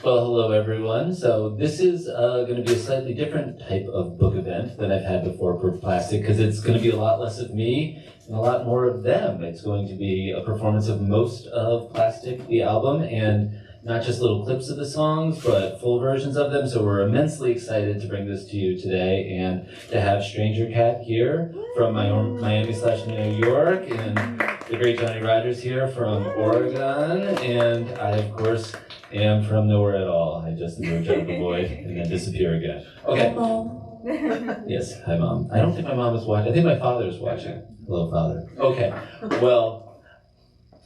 Well, hello everyone. So this is going to be a slightly different type of book event than I've had before for Plastic, because it's going to be a lot less of me and a lot more of them. It's going to be a performance of most of Plastic, the album, and not just little clips of the songs, but full versions of them. So we're immensely excited to bring this to you today and to have Stranger Cat here from Miami/New York, and the great Johnny Rogers here from Oregon, and I, of course, am from nowhere at all. I just emerge out of the void and then disappear again. Okay. Hi, Mom. Yes, hi, Mom. I don't think my mom is watching. I think my father is watching. Hello, Father. Okay. Well,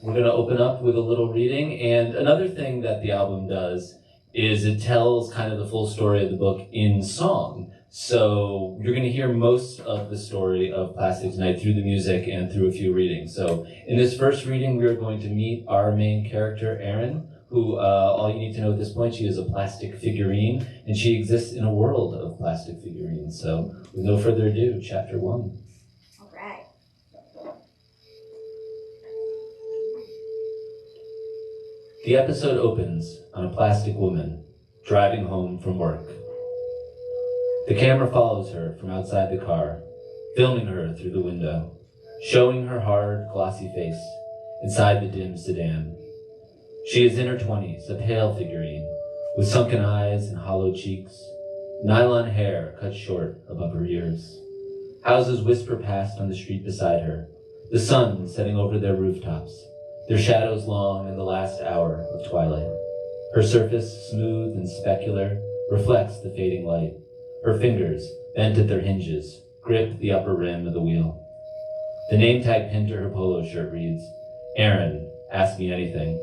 we're going to open up with a little reading. And another thing that the album does is it tells kind of the full story of the book in song. So you're going to hear most of the story of Plastic tonight through the music and through a few readings. So in this first reading, we are going to meet our main character, Erin, who, all you need to know at this point, she is a plastic figurine, and she exists in a world of plastic figurines. So with no further ado, chapter 1. All right. The episode opens on a plastic woman driving home from work. The camera follows her from outside the car, filming her through the window, showing her hard, glossy face inside the dim sedan. She is in her 20s, a pale figurine, with sunken eyes and hollow cheeks, nylon hair cut short above her ears. Houses whisper past on the street beside her, the sun setting over their rooftops, their shadows long in the last hour of twilight. Her surface, smooth and specular, reflects the fading light. Her fingers, bent at their hinges, grip the upper rim of the wheel. The name tag pinned to her polo shirt reads, "Erin, ask me anything."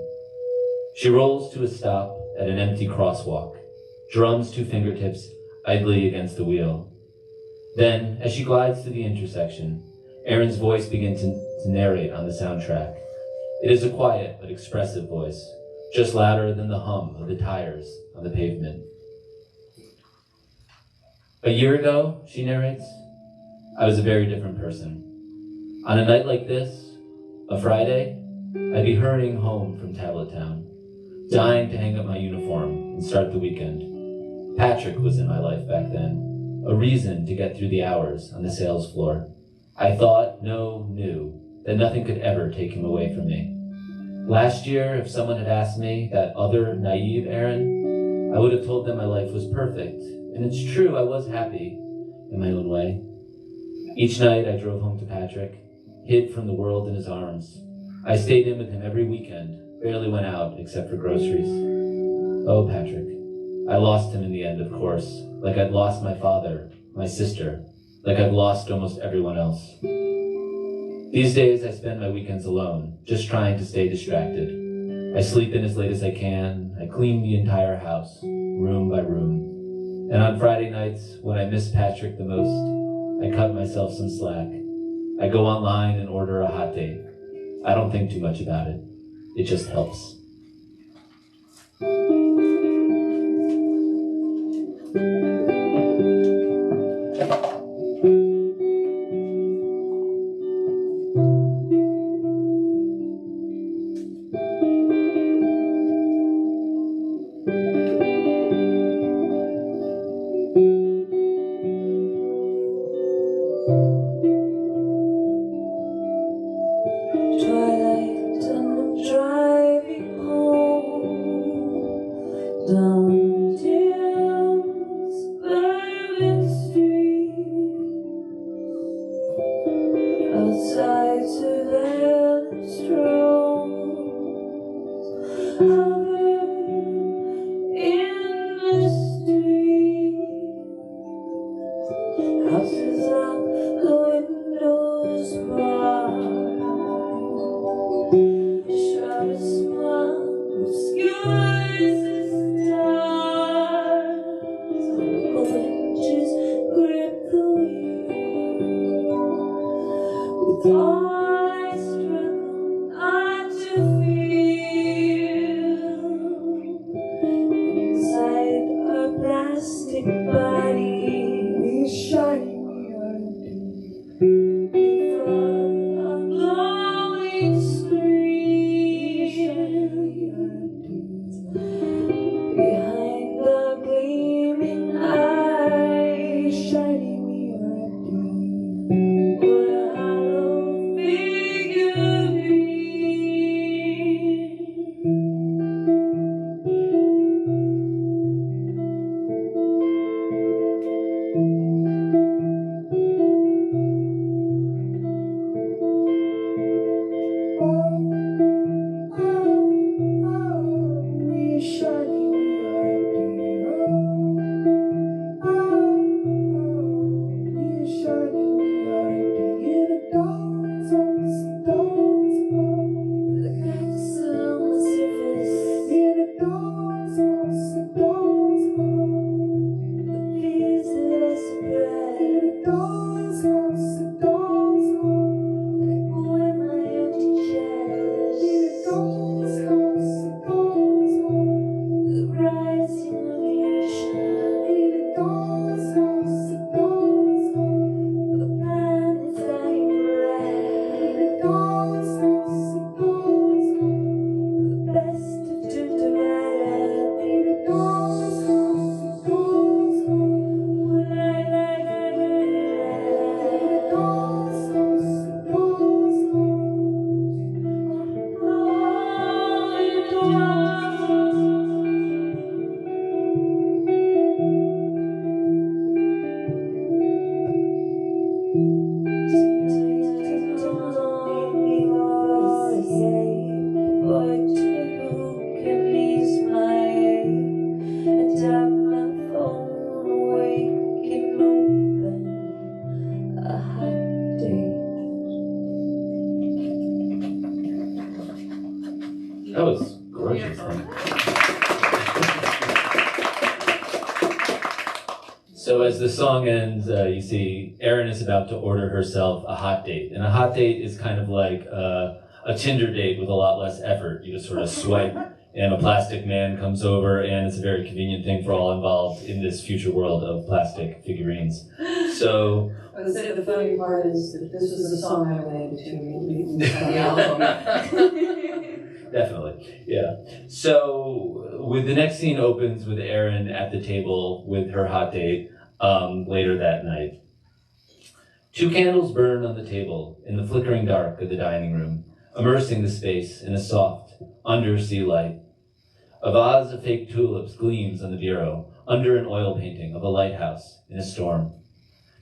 She rolls to a stop at an empty crosswalk, drums 2 fingertips idly against the wheel. Then, as she glides to the intersection, Erin's voice begins to narrate on the soundtrack. It is a quiet but expressive voice, just louder than the hum of the tires on the pavement. "A year ago," she narrates, "I was a very different person. On a night like this, a Friday, I'd be hurrying home from Tablet Town, dying to hang up my uniform and start the weekend. Patrick was in my life back then, a reason to get through the hours on the sales floor. I thought, knew, that nothing could ever take him away from me. Last year, if someone had asked me, that other naive Erin, I would have told them my life was perfect, and it's true, I was happy in my own way. Each night I drove home to Patrick, hid from the world in his arms. I stayed in with him every weekend, barely went out except for groceries. Oh, Patrick. I lost him in the end, of course, like I'd lost my father, my sister, like I'd lost almost everyone else. These days I spend my weekends alone, just trying to stay distracted. I sleep in as late as I can, I clean the entire house, room by room. And on Friday nights, when I miss Patrick the most, I cut myself some slack. I go online and order a hot date. I don't think too much about it. It just helps." Twilight and I'm driving home down dim suburban street. Outside surveillance drones hover in the street. Houses lock, the windows barred. A shroud of smile obscures the stars. Uncle hinges grip the wheel. With all I struggle not to feel. Inside our plastic bodies, we shine. That was gorgeous. So as the song ends, you see Erin is about to order herself a hot date. And a hot date is kind of like a Tinder date with a lot less effort. You just sort of swipe and a plastic man comes over, and it's a very convenient thing for all involved in this future world of plastic figurines. So I would say the funny part is that this was the song I related to the album. Definitely, yeah. So with the next scene opens with Erin at the table with her hot date later that night. 2 candles burn on the table in the flickering dark of the dining room, immersing the space in a soft, undersea light. A vase of fake tulips gleams on the bureau, under an oil painting of a lighthouse in a storm.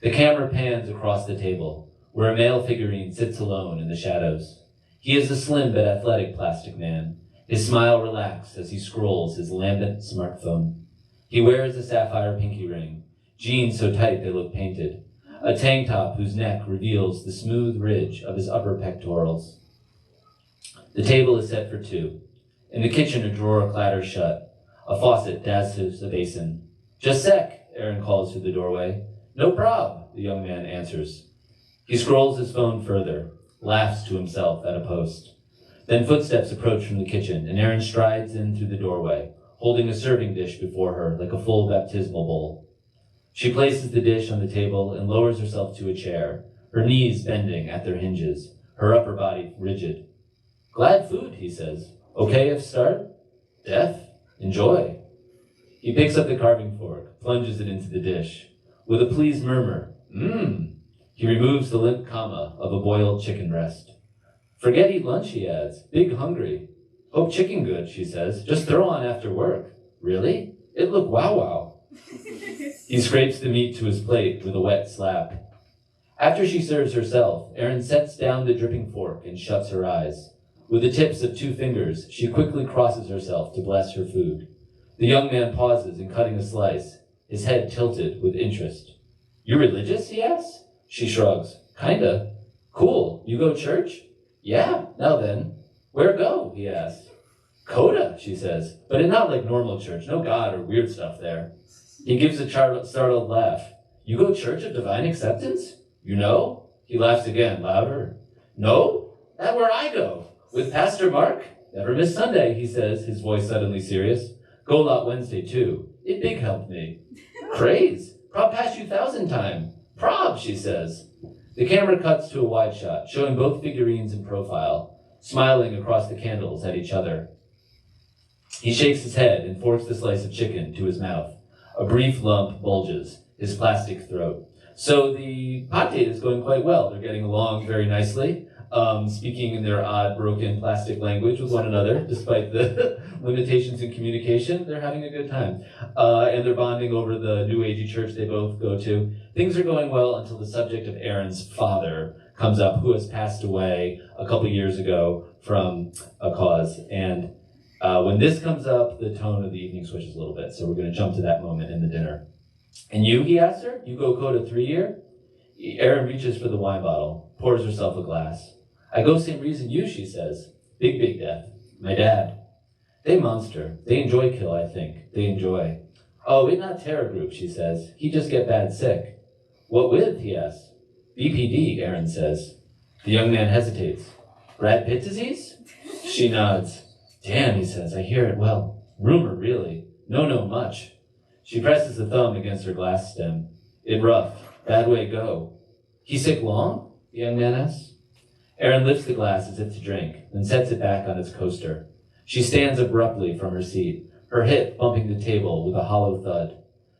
The camera pans across the table, where a male figurine sits alone in the shadows. He is a slim but athletic plastic man, his smile relaxed as he scrolls his lambent smartphone. He wears a sapphire pinky ring, jeans so tight they look painted, a tank top whose neck reveals the smooth ridge of his upper pectorals. The table is set for 2. In the kitchen, a drawer clatters shut. A faucet dazzles a basin. "Just sec," Erin calls through the doorway. "No prob," the young man answers. He scrolls his phone further, laughs to himself at a post. Then footsteps approach from the kitchen, and Erin strides in through the doorway, holding a serving dish before her like a full baptismal bowl. She places the dish on the table and lowers herself to a chair, her knees bending at their hinges, her upper body rigid. "Glad food," he says. "Okay if start? Death? Enjoy." He picks up the carving fork, plunges it into the dish. With a pleased murmur, he removes the limp comma of a boiled chicken breast. "Forget eat lunch," he adds. "Big hungry." "Hope chicken good," she says. "Just throw on after work." "Really? It look wow." He scrapes the meat to his plate with a wet slap. After she serves herself, Erin sets down the dripping fork and shuts her eyes. With the tips of 2 fingers, she quickly crosses herself to bless her food. The young man pauses in cutting a slice, his head tilted with interest. "You religious?" he asks. She shrugs. "Kinda." "Cool. You go church?" "Yeah, now then." "Where go?" he asks. "Coda," she says, "but not like normal church, no God or weird stuff there." He gives a startled laugh. "You go Church of Divine Acceptance? You know?" He laughs again, louder. "No? That where I go. With Pastor Mark? Never miss Sunday," he says, his voice suddenly serious. "Go lot Wednesday, too. It big helped me." "Craze. Prob pass you 1,000 time. Prob," she says. The camera cuts to a wide shot, showing both figurines in profile, smiling across the candles at each other. He shakes his head and forks the slice of chicken to his mouth. A brief lump bulges his plastic throat. So the hot date is going quite well. They're getting along very nicely, speaking in their odd, broken plastic language with one another, despite the limitations in communication. They're having a good time. And they're bonding over the New Agey church they both go to. Things are going well until the subject of Erin's father comes up, who has passed away a couple years ago from a cause. And When this comes up, the tone of the evening switches a little bit, so we're going to jump to that moment in the dinner. And you, he asks her, you go code a 3-year? Erin reaches for the wine bottle, pours herself a glass. I go same reason you, she says. Big death. My dad. They monster. They enjoy kill, I think. They enjoy. Oh, it not terror group, she says. He just get bad sick. What with, he asks. BPD, Erin says. The young man hesitates. Brad Pitt disease? She nods. Damn, he says, I hear it well. Rumor, really. No, much. She presses the thumb against her glass stem. It rough. Bad way go. He sick long? The young man asks. Erin lifts the glass as if to drink, then sets it back on its coaster. She stands abruptly from her seat, her hip bumping the table with a hollow thud.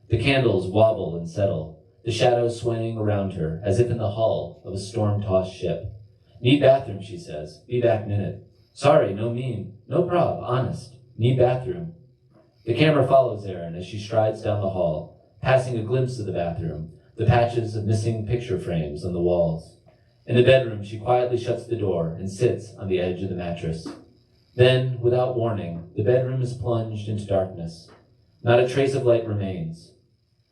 The candles wobble and settle, the shadows swaying around her as if in the hull of a storm-tossed ship. Need bathroom, she says. Be back minute. Sorry, no mean. No prob, honest. Need bathroom. The camera follows Erin as she strides down the hall, passing a glimpse of the bathroom, the patches of missing picture frames on the walls. In the bedroom, she quietly shuts the door and sits on the edge of the mattress. Then, without warning, the bedroom is plunged into darkness. Not a trace of light remains.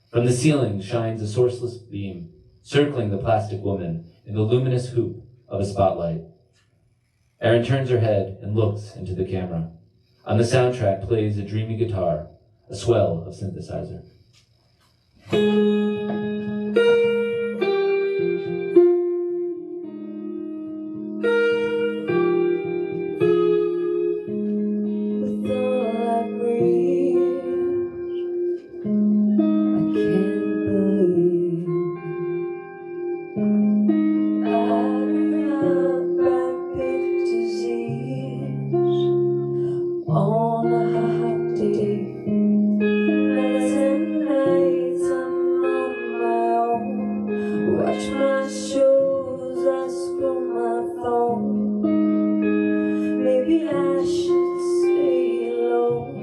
From the ceiling shines a sourceless beam, circling the plastic woman in the luminous hoop of a spotlight. Erin turns her head and looks into the camera. On the soundtrack plays a dreamy guitar, a swell of synthesizer. With all I breathe, I can't believe I have Brad Pitt disease on a hot day. Nights and nights I'm on my own. Watch my shows, I scroll my phone. Maybe I should stay alone,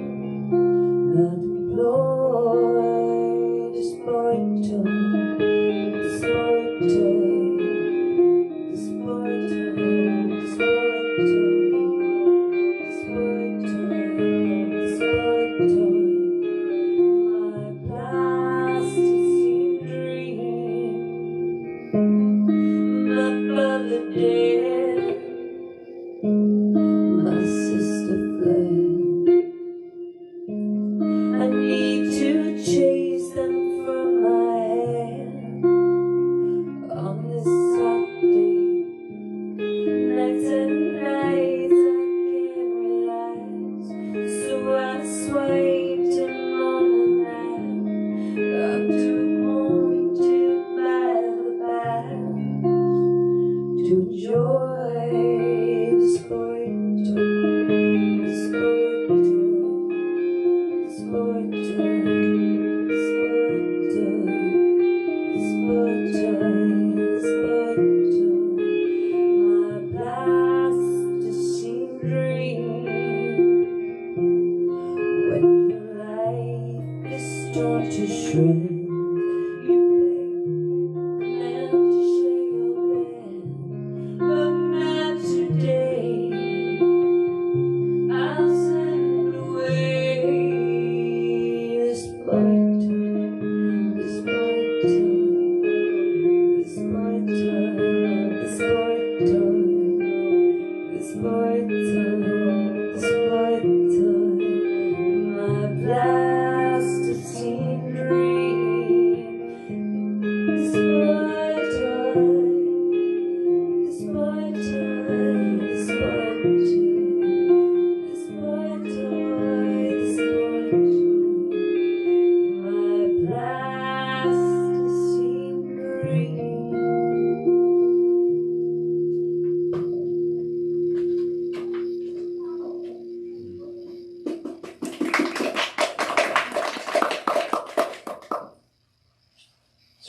not deployed, this boy toy, this boy toy, this boy toy, this boy toy, this boy toy, this boy toy, my plasticine dream, my brother dead. My sister fled. I need to chase them from my head on this hot day. Nights and nights I can't relax, so I swiped him on the nap. I'm too haunted by the past to enjoy this boy toy, this boy toy, this boy toy, this boy toy, this boy toy, this boy toy, my plasticine dream. When your life is torn to shreds,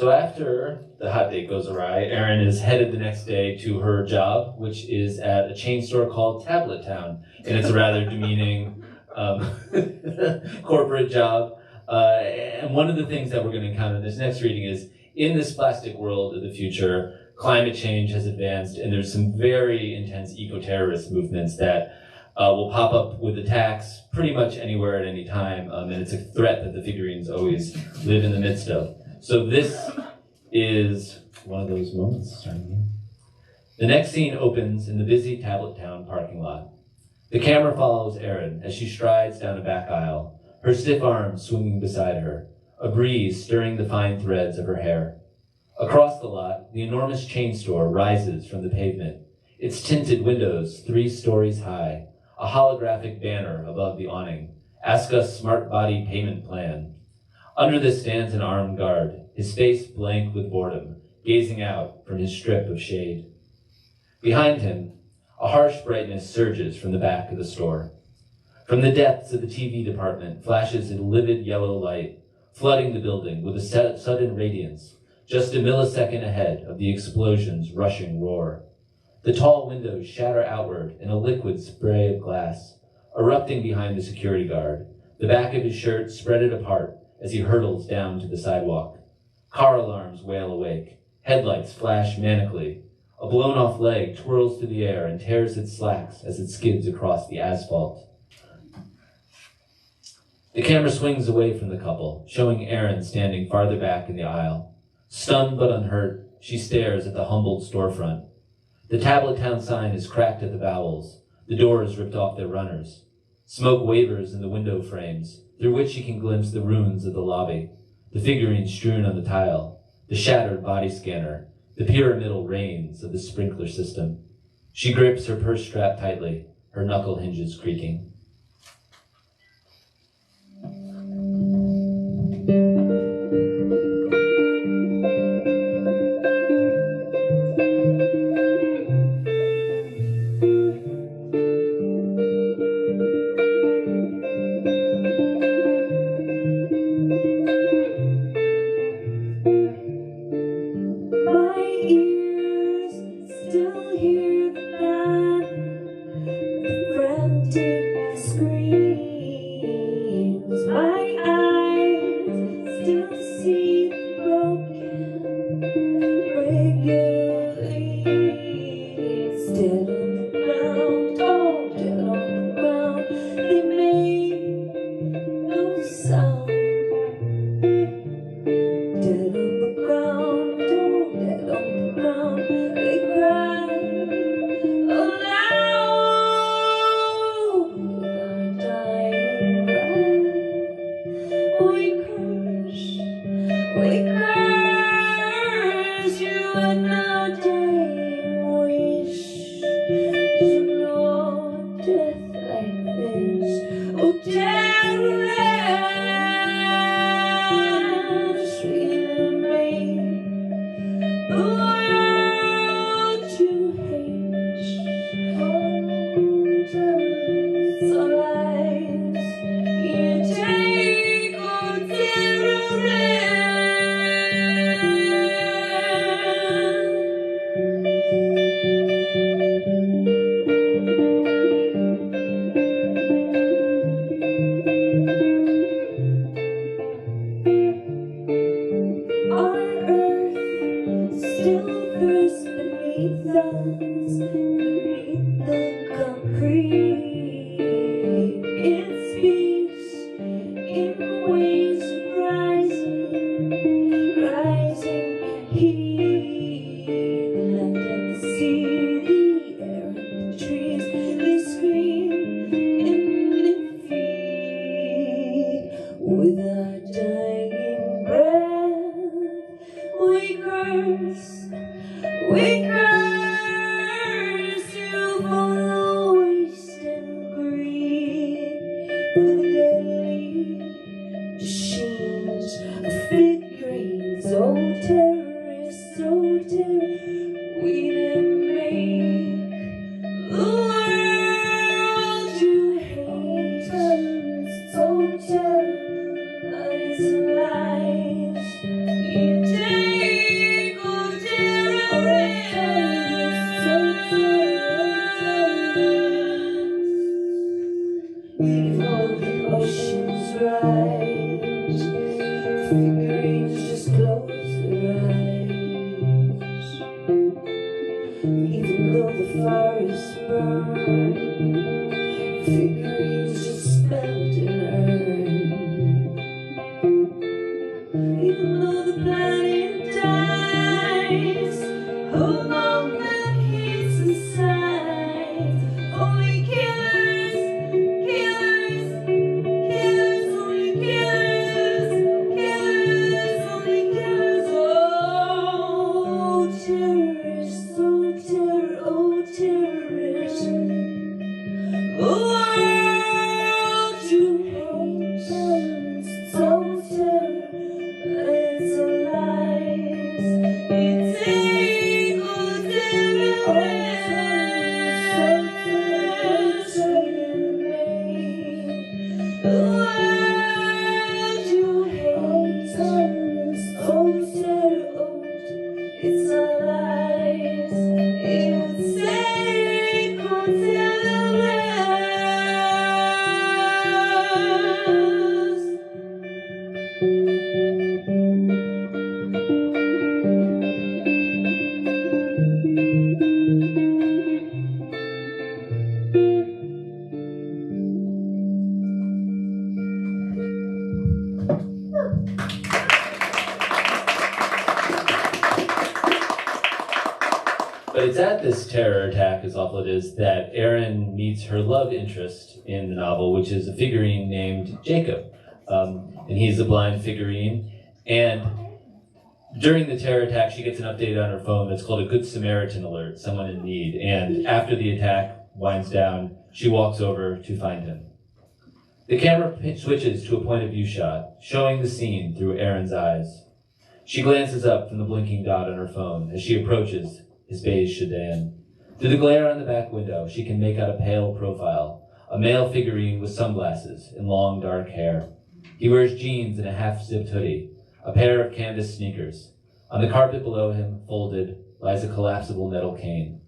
So after the hot date goes awry, Erin is headed the next day to her job, which is at a chain store called Tablet Town. And it's a rather demeaning corporate job. And one of the things that we're going to encounter in this next reading is, in this plastic world of the future, climate change has advanced, and there's some very intense eco-terrorist movements that will pop up with attacks pretty much anywhere at any time, and it's a threat that the figurines always live in the midst of. So this is one of those moments. The next scene opens in the busy Tablet Town parking lot. The camera follows Erin as she strides down a back aisle, her stiff arms swinging beside her, a breeze stirring the fine threads of her hair. Across the lot, the enormous chain store rises from the pavement, its tinted windows 3 stories high, a holographic banner above the awning. Ask us Smart Body Payment Plan. Under this stands an armed guard, his face blank with boredom, gazing out from his strip of shade. Behind him, a harsh brightness surges from the back of the store. From the depths of the TV department flashes a livid yellow light, flooding the building with a sudden radiance, just a millisecond ahead of the explosion's rushing roar. The tall windows shatter outward in a liquid spray of glass, erupting behind the security guard, the back of his shirt spreaded apart as he hurtles down to the sidewalk. Car alarms wail awake, headlights flash manically. A blown-off leg twirls through the air and tears its slacks as it skids across the asphalt. The camera swings away from the couple, showing Erin standing farther back in the aisle. Stunned but unhurt, she stares at the humbled storefront. The Tablet Town sign is cracked at the bowels, the doors ripped off their runners. Smoke wavers in the window frames, through which she can glimpse the ruins of the lobby, the figurines strewn on the tile, the shattered body scanner, the pyramidal reins of the sprinkler system. She grips her purse strap tightly, her knuckle hinges creaking. Even though the fire is burned, But it's at this terror attack, as awful it is, that Erin meets her love interest in the novel, which is a figurine named Jacob. And he's a blind figurine. And during the terror attack, she gets an update on her phone that's called a Good Samaritan alert, someone in need. And after the attack winds down, she walks over to find him. The camera switches to a point of view shot, showing the scene through Erin's eyes. She glances up from the blinking dot on her phone as she approaches his beige sedan. Through the glare on the back window, she can make out a pale profile, a male figurine with sunglasses and long dark hair. He wears jeans and a half-zipped hoodie, a pair of canvas sneakers. On the carpet below him, folded, lies a collapsible metal cane.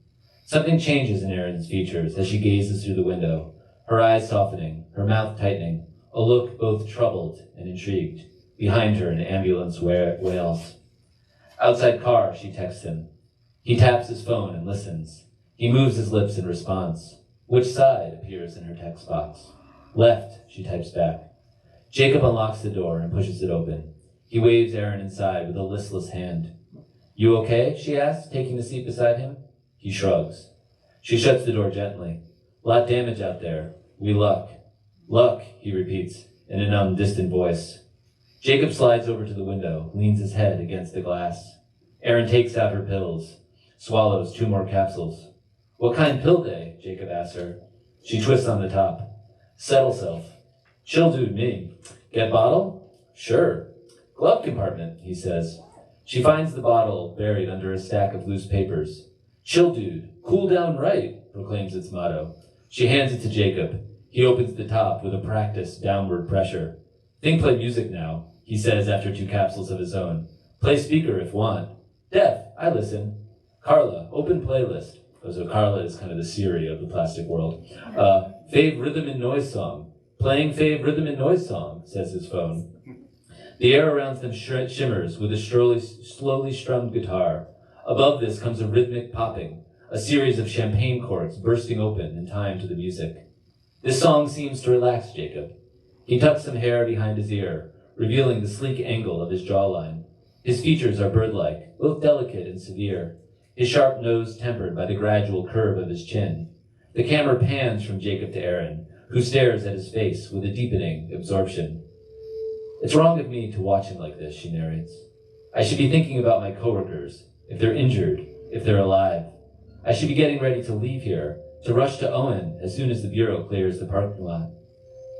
Something changes in Erin's features as she gazes through the window, her eyes softening, her mouth tightening, a look both troubled and intrigued. Behind her, an ambulance wails. Outside car, she texts him. He taps his phone and listens. He moves his lips in response. Which side appears in her text box? Left, she types back. Jacob unlocks the door and pushes it open. He waves Erin inside with a listless hand. You okay? She asks, taking the seat beside him. He shrugs. She shuts the door gently. Lot damage out there. We luck. Luck, he repeats, in a numb, distant voice. Jacob slides over to the window, leans his head against the glass. Erin takes out her pills, swallows 2 more capsules. What kind pill day? Jacob asks her. She twists on the top. Settle self. Chill dude, me. Get bottle? Sure. Glove compartment, he says. She finds the bottle buried under a stack of loose papers. Chill dude, cool down right, proclaims its motto. She hands it to Jacob. He opens the top with a practiced downward pressure. Think play music now, he says after 2 capsules of his own. Play speaker if want. Deaf, I listen. Carla, open playlist. Oh, so Carla is kind of the Siri of the plastic world. Fave rhythm and noise song. Playing fave rhythm and noise song, says his phone. The air around them shimmers with a slowly strummed guitar. Above this comes a rhythmic popping, a series of champagne corks bursting open in time to the music. This song seems to relax Jacob. He tucks some hair behind his ear, revealing the sleek angle of his jawline. His features are bird-like, both delicate and severe, his sharp nose tempered by the gradual curve of his chin. The camera pans from Jacob to Erin, who stares at his face with a deepening absorption. It's wrong of me to watch him like this, she narrates. I should be thinking about my coworkers, if they're injured, if they're alive. I should be getting ready to leave here, to rush to Owen as soon as the bureau clears the parking lot.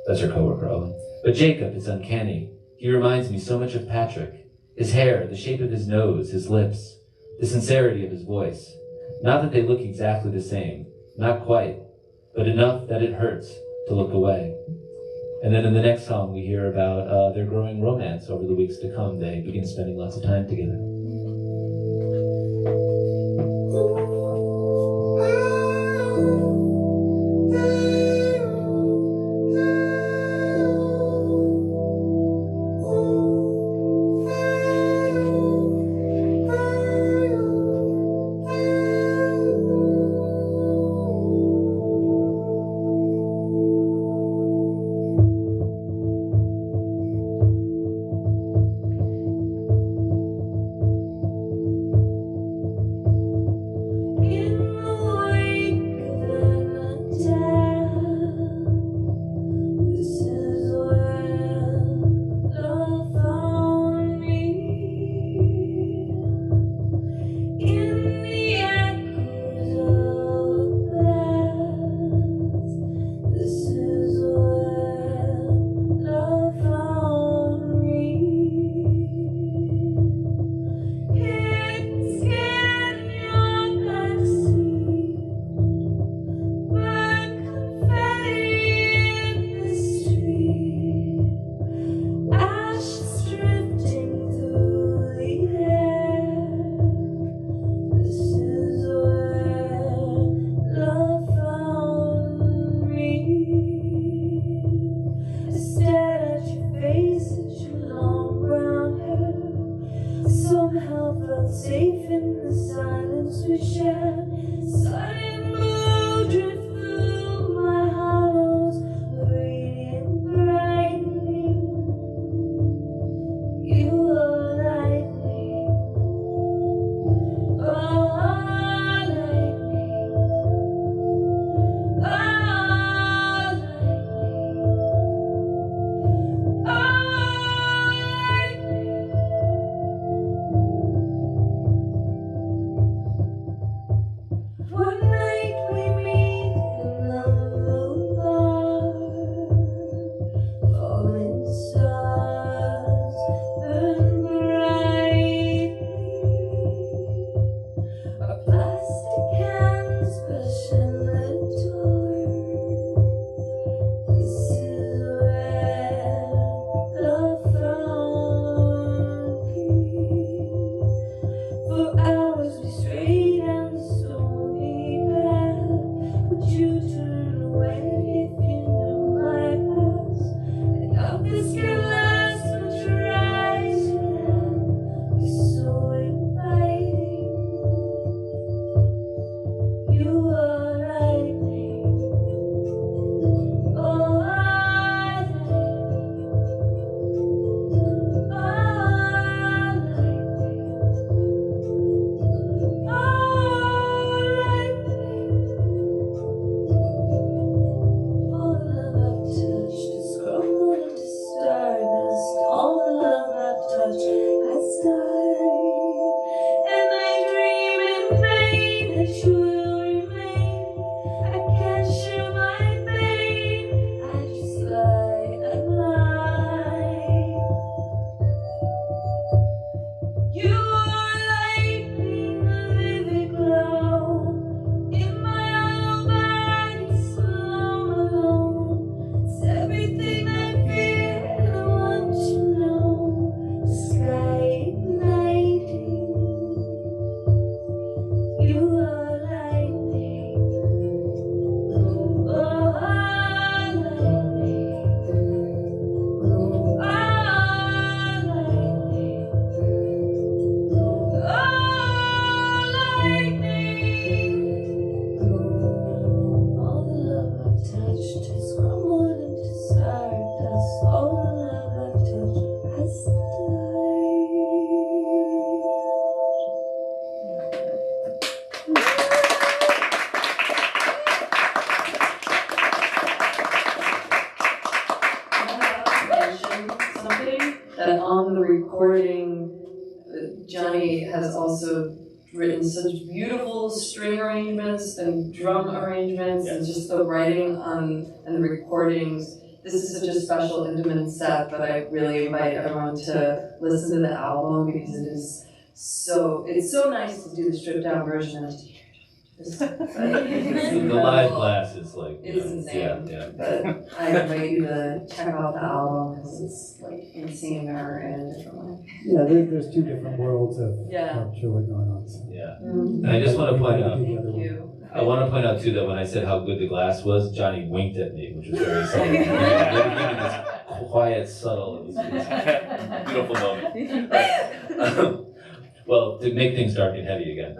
That's her coworker, Owen. But Jacob is uncanny. He reminds me so much of Patrick. His hair, the shape of his nose, his lips, the sincerity of his voice. Not that they look exactly the same, not quite, but enough that it hurts to look away. And then in the next song, we hear about their growing romance over the weeks to come. They begin spending lots of time together. Safe in the silence we share. Sudden blue drift through my hollows, radiant brightly. You are lightning, oh lightning. that on the recording, Johnny has also written such beautiful string arrangements and drum arrangements, and just the writing on and the recordings. This is such a special, intimate set that I really invite everyone to listen to the album, because it's so nice to do the stripped down version. The live blast is like, it's insane. Yeah. But I invite you to check out the album, because it's like insane or in a different way. Yeah, there's two different worlds of Chili going on. So. Yeah. And I just want to point out, Thank you. I want to point out too that when I said how good the glass was, Johnny winked at me, which was very subtle. This quiet, subtle, it was a beautiful moment. Right. Well, to make things dark and heavy again.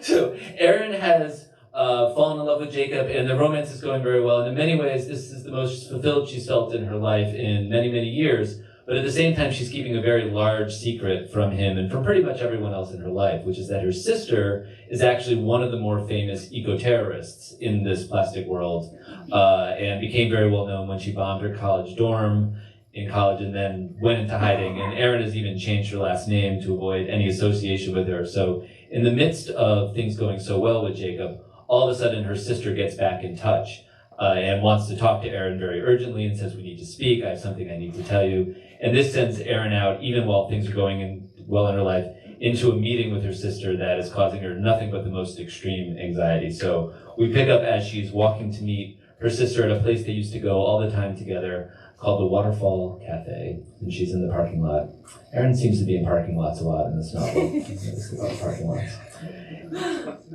So Erin has fallen in love with Jacob, and the romance is going very well. And in many ways, this is the most fulfilled she's felt in her life in many, many years. But at the same time, she's keeping a very large secret from him and from pretty much everyone else in her life, which is that her sister is actually one of the more famous eco-terrorists in this plastic world, and became very well known when she bombed her college dorm in college and then went into hiding. And Erin has even changed her last name to avoid any association with her. So in the midst of things going so well with Jacob, all of a sudden her sister gets back in touch and wants to talk to Erin very urgently and says, "We need to speak. I have something I need to tell you." And this sends Erin out, even while things are going well in her life, into a meeting with her sister that is causing her nothing but the most extreme anxiety. So we pick up as she's walking to meet her sister at a place they used to go all the time together, called the Waterfall Cafe, and she's in the parking lot. Erin seems to be in parking lots a lot in this novel. It's about parking lots.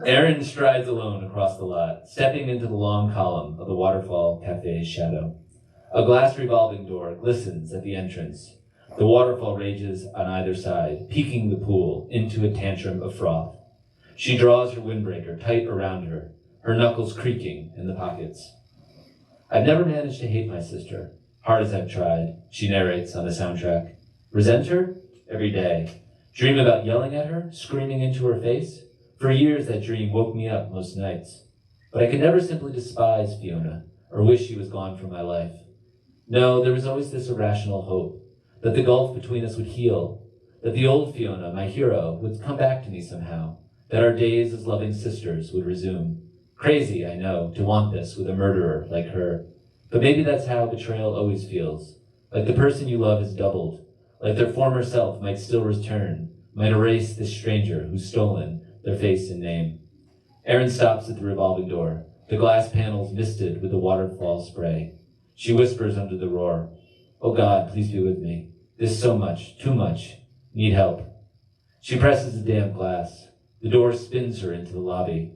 Erin strides alone across the lot, stepping into the long column of the Waterfall Cafe's shadow. A glass revolving door glistens at the entrance. The waterfall rages on either side, peaking the pool into a tantrum of froth. She draws her windbreaker tight around her, her knuckles creaking in the pockets. "I've never managed to hate my sister, hard as I've tried," she narrates on the soundtrack. "Resent her? Every day. Dream about yelling at her, screaming into her face? For years that dream woke me up most nights. But I could never simply despise Fiona, or wish she was gone from my life. No, there was always this irrational hope, that the gulf between us would heal, that the old Fiona, my hero, would come back to me somehow, that our days as loving sisters would resume. Crazy, I know, to want this with a murderer like her. But maybe that's how betrayal always feels. Like the person you love is doubled. Like their former self might still return, might erase this stranger who's stolen their face and name. Erin stops at the revolving door, the glass panels misted with the waterfall spray. She whispers under the roar, "Oh God, please be with me. This so much, too much. Need help." She presses the damp glass. The door spins her into the lobby.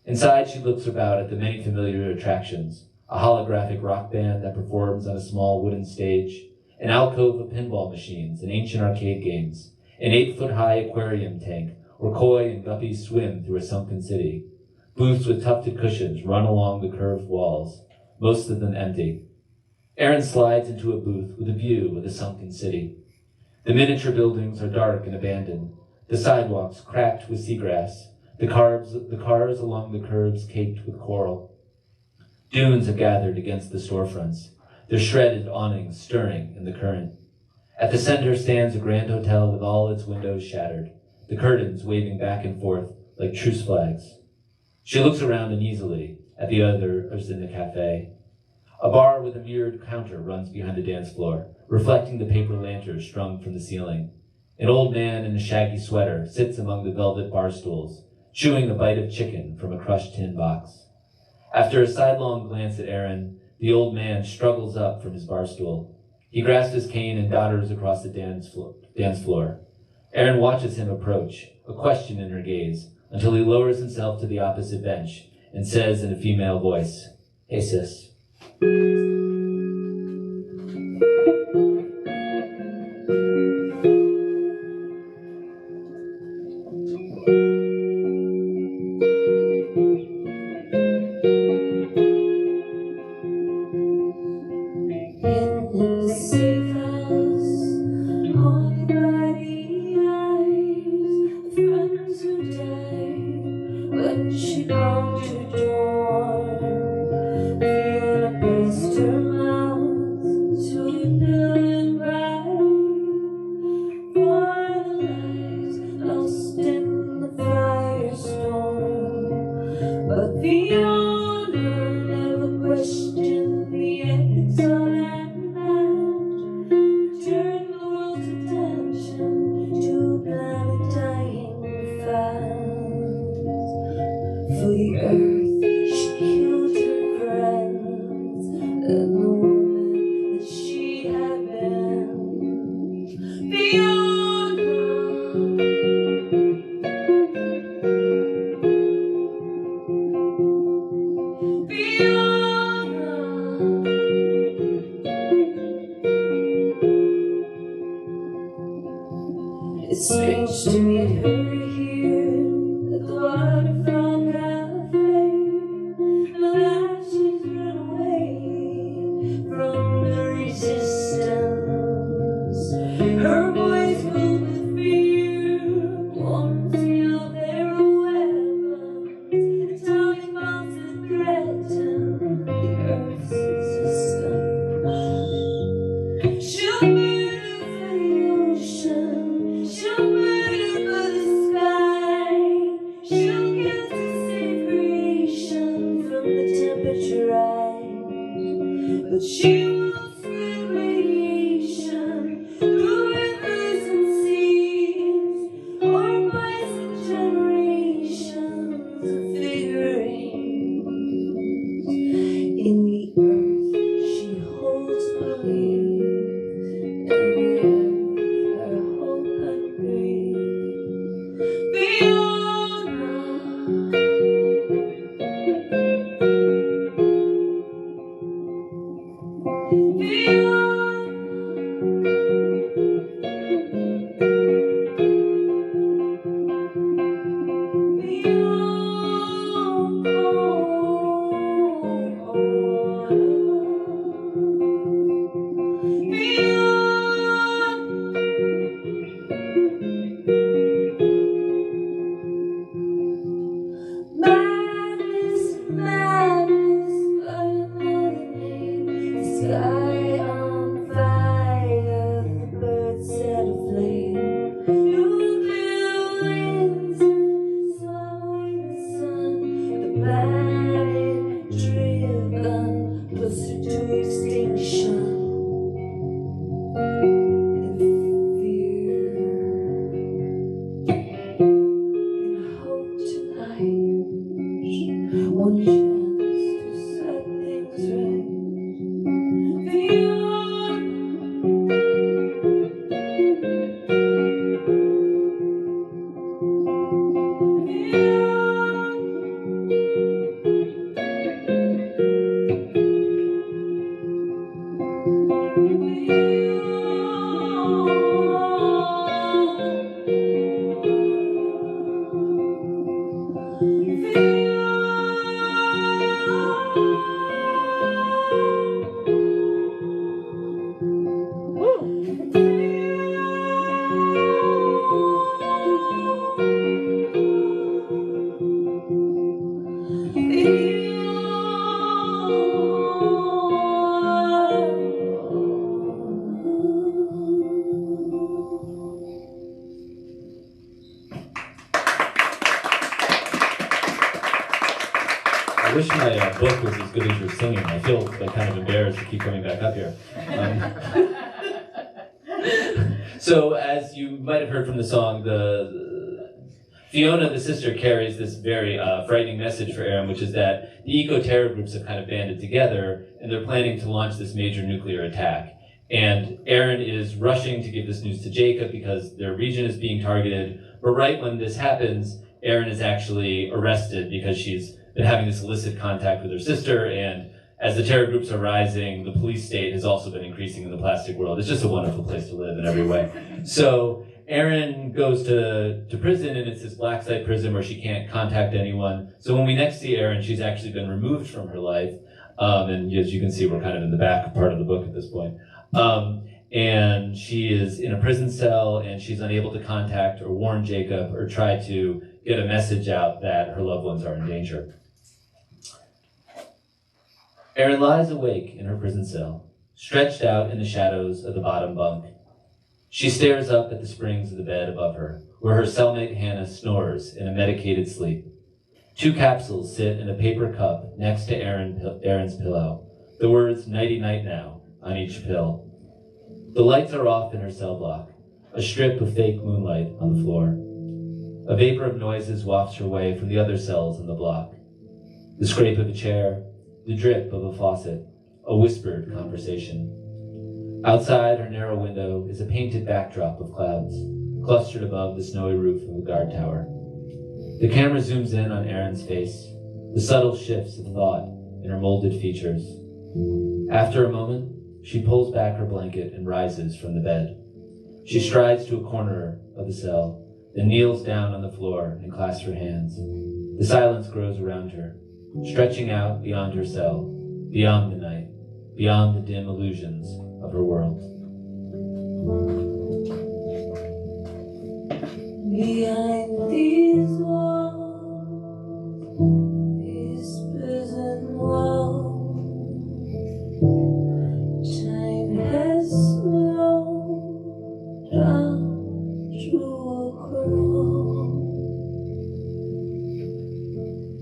Inside, she looks about at the many familiar attractions, a holographic rock band that performs on a small wooden stage, an alcove of pinball machines and ancient arcade games, an 8-foot-high aquarium tank where koi and guppies swim through a sunken city. Booths with tufted cushions run along the curved walls, most of them empty. Erin slides into a booth with a view of the sunken city. The miniature buildings are dark and abandoned, the sidewalks cracked with seagrass, the cars along the curbs caked with coral. Dunes have gathered against the storefronts, their shredded awnings stirring in the current. At the center stands a grand hotel with all its windows shattered, the curtains waving back and forth like truce flags. She looks around uneasily at the others in the cafe. A bar with a mirrored counter runs behind the dance floor, reflecting the paper lanterns strung from the ceiling. An old man in a shaggy sweater sits among the velvet bar stools, chewing a bite of chicken from a crushed tin box. After a sidelong glance at Erin, the old man struggles up from his bar stool. He grasps his cane and dodders across the dance floor. Erin watches him approach, a question in her gaze, until he lowers himself to the opposite bench and says in a female voice, "Hey sis." When she closed her door, feeling a blister It's strange to meet her here at the Waterfront Cafe. Now that she's run away from the resistance, her voice filled with fear warns me of their weapons. Atomic bombs that threaten the Earth's existence. She'll murder for the ocean, she'll murder for the sky, she'll kill to save creation from the temperature rise. But she will spread radiation through rivers and seas, or poison generations of figurines. In the earth she holds belief, and the earth her hope and grief. Fiona, madness, madness, by another name. The sky on fire, the birds set aflame. Nuclear winds swallowing the sun, the planet driven closer to extinction. In fear, in hope tonight, one chance to set things right. I wish my book was as good as your singing. I feel like kind of embarrassed to keep coming back up here. So, as you might have heard from the song, Fiona, the sister, carries this very frightening message for Aaron, which is that the eco-terror groups have kind of banded together, and they're planning to launch this major nuclear attack. And Aaron is rushing to give this news to Jacob because their region is being targeted. But right when this happens, Aaron is actually arrested because she's been having this illicit contact with her sister, and as the terror groups are rising, the police state has also been increasing in the plastic world. It's just a wonderful place to live in every way. So Aaron goes to prison, and it's this black site prison where she can't contact anyone. So when we next see Aaron, she's actually been removed from her life. And as you can see, we're kind of in the back part of the book at this point. And she is in a prison cell, and she's unable to contact or warn Jacob or try to get a message out that her loved ones are in danger. Erin lies awake in her prison cell, stretched out in the shadows of the bottom bunk. She stares up at the springs of the bed above her, where her cellmate Hannah snores in a medicated sleep. 2 capsules sit in a paper cup next to Erin's pillow, the words "nighty-night now" on each pill. The lights are off in her cell block, a strip of fake moonlight on the floor. A vapor of noises wafts her way from the other cells in the block. The scrape of a chair, the drip of a faucet, a whispered conversation. Outside her narrow window is a painted backdrop of clouds, clustered above the snowy roof of a guard tower. The camera zooms in on Erin's face, the subtle shifts of thought in her molded features. After a moment, she pulls back her blanket and rises from the bed. She strides to a corner of the cell, then kneels down on the floor and clasps her hands. The silence grows around her, stretching out beyond her cell, beyond the night, beyond the dim illusions of her world. Behind these walls, these prison walls, time has slowed down to a crawl.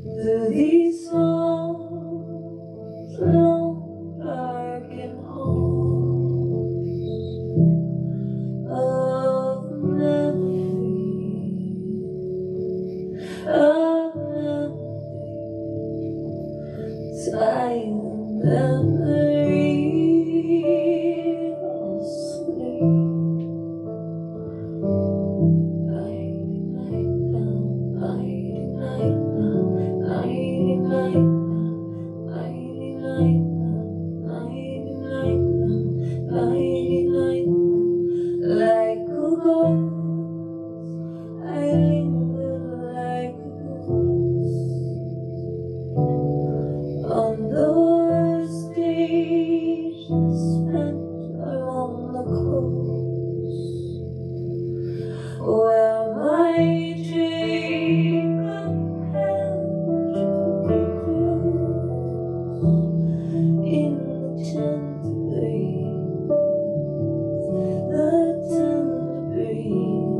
Through these halls, long, dark and halls of memory, of memory, silent memory of sleep. Like a ghost, I linger like a ghost on the stage spent along the coast, where my Jacob held to be close in the tender breeze, the tender breeze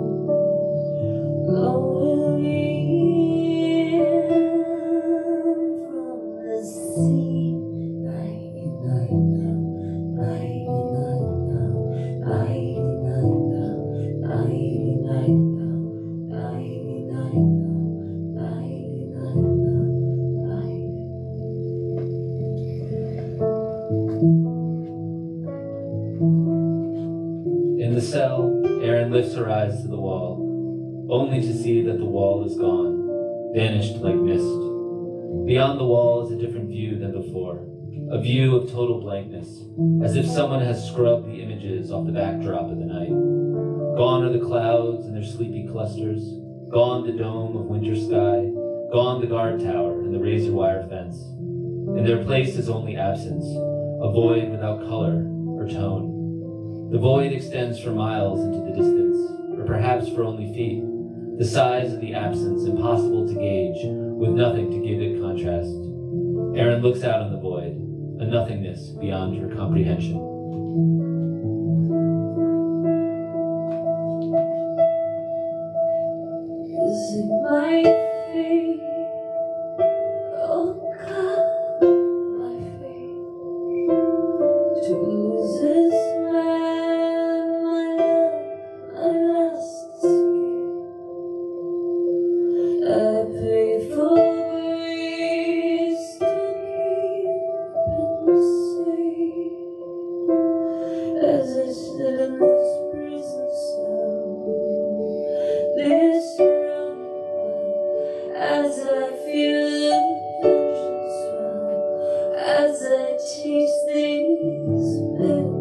blowing in from the sea. Nighty night now, nighty night now, nighty night now, nighty night now, nighty night now, nighty night now, nighty. In the cell, Erin lifts her eyes to the wall, only to see that the wall is gone, vanished like mist. Beyond the wall is a different view than before, a view of total blankness, as if someone has scrubbed the images off the backdrop of the night. Gone are the clouds and their sleepy clusters, gone the dome of winter sky, gone the guard tower and the razor wire fence. In their place is only absence, a void without color or tone. The void extends for miles into the distance, or perhaps for only feet, the size of the absence impossible to gauge, with nothing to give it contrast. Erin looks out on the void, a nothingness beyond her comprehension. Is it my fate? Oh God, my fate to lose this man, my love, my last escape. I pray for grace to keep him safe as I sit in this prison cell, this room, as I feel the tension swell, as I taste these memories.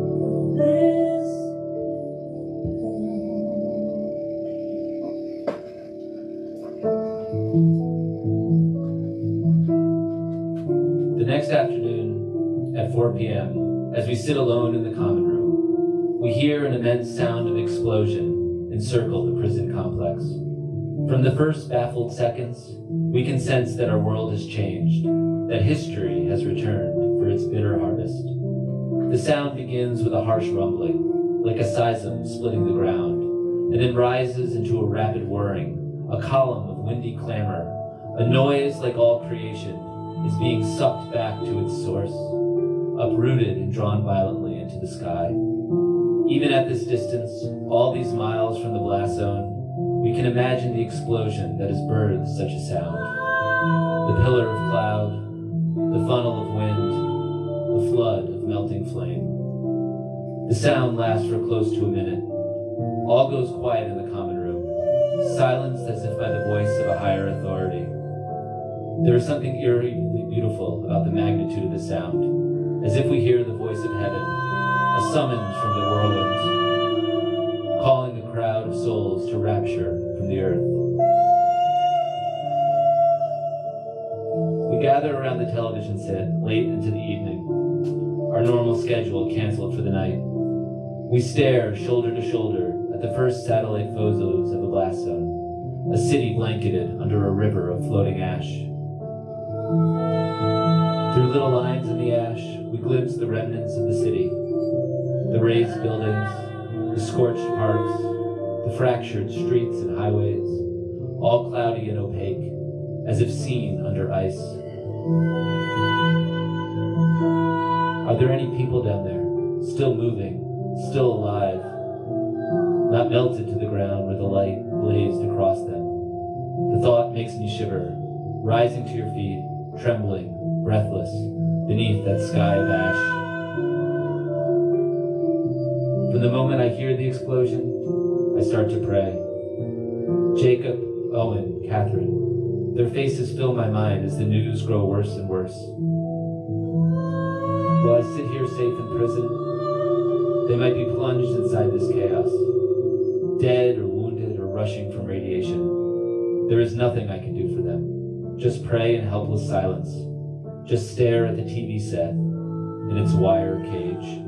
The next afternoon, at 4 p.m., as we sit alone in the common room, we hear an immense sound of explosion encircle the prison complex. From the first baffled seconds, we can sense that our world has changed, that history has returned for its bitter harvest. The sound begins with a harsh rumbling, like a seism splitting the ground, and then rises into a rapid whirring, a column of windy clamor. A noise like all creation is being sucked back to its source, uprooted and drawn violently into the sky. Even at this distance, all these miles from the blast zone, we can imagine the explosion that has birthed such a sound. The pillar of cloud, the funnel of wind, the flood of melting flame. The sound lasts for close to a minute. All goes quiet in the common room, silenced as if by the voice of a higher authority. There is something eerily beautiful about the magnitude of the sound, as if we hear the voice of heaven, a summons from the whirlwind, calling a crowd of souls to rapture from the earth. We gather around the television set late into the evening, our normal schedule canceled for the night. We stare shoulder to shoulder at the first satellite photos of a blast zone, a city blanketed under a river of floating ash. Through little lines in the ash, we glimpse the remnants of the city, the raised buildings, the scorched parks, the fractured streets and highways, all cloudy and opaque, as if seen under ice. Are there any people down there, still moving, still alive, not melted to the ground where the light blazed across them? The thought makes me shiver, rising to your feet, trembling, breathless, beneath that sky of ash. From the moment I hear the explosion, I start to pray. Jacob, Owen, Catherine, their faces fill my mind as the news grow worse and worse. While I sit here safe in prison, they might be plunged inside this chaos, dead or wounded or rushing from radiation. There is nothing I can do for them. Just pray in helpless silence. Just stare at the TV set in its wire cage.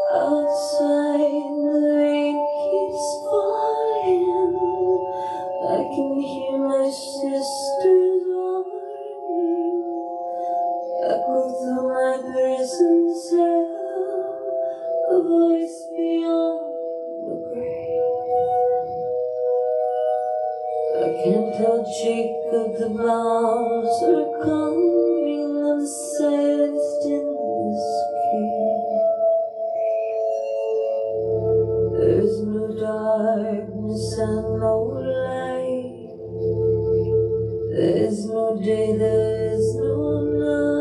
Outside, the rain keeps falling. I can hear my sisters warning. Echo through my prison cell, a voice beyond the grave. I can't tell Jacob the bombs are coming. I'm silenced in this cave. There's no darkness and no light. There's no day, there's no night.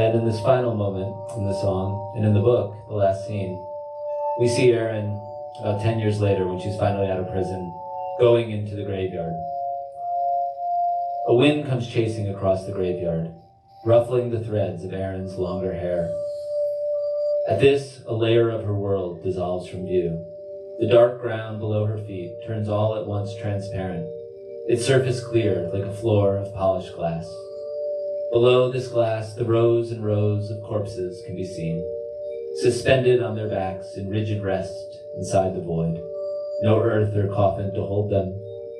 And in this final moment in the song, and in the book, the last scene, we see Erin about 10 years later when she's finally out of prison, going into the graveyard. A wind comes chasing across the graveyard, ruffling the threads of Erin's longer hair. At this, a layer of her world dissolves from view. The dark ground below her feet turns all at once transparent, its surface clear like a floor of polished glass. Below this glass, the rows and rows of corpses can be seen, suspended on their backs in rigid rest inside the void. No earth or coffin to hold them,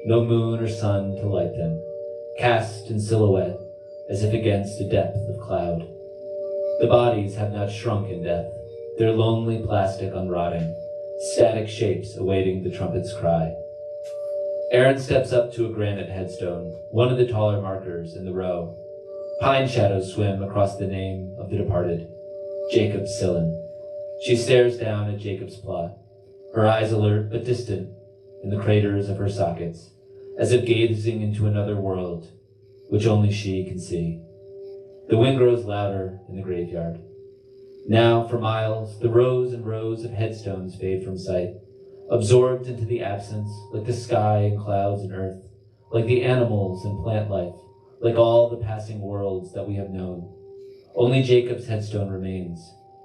no moon or sun to light them, cast in silhouette as if against a depth of cloud. The bodies have not shrunk in death, their lonely plastic unrotting, static shapes awaiting the trumpet's cry. Erin steps up to a granite headstone, one of the taller markers in the row. Pine shadows swim across the name of the departed, Jacob Sillen. She stares down at Jacob's plot, her eyes alert but distant in the craters of her sockets, as if gazing into another world, which only she can see. The wind grows louder in the graveyard. Now, for miles, the rows and rows of headstones fade from sight, absorbed into the absence, like the sky and clouds and earth, like the animals and plant life, like all the passing worlds that we have known. Only Jacob's headstone remains,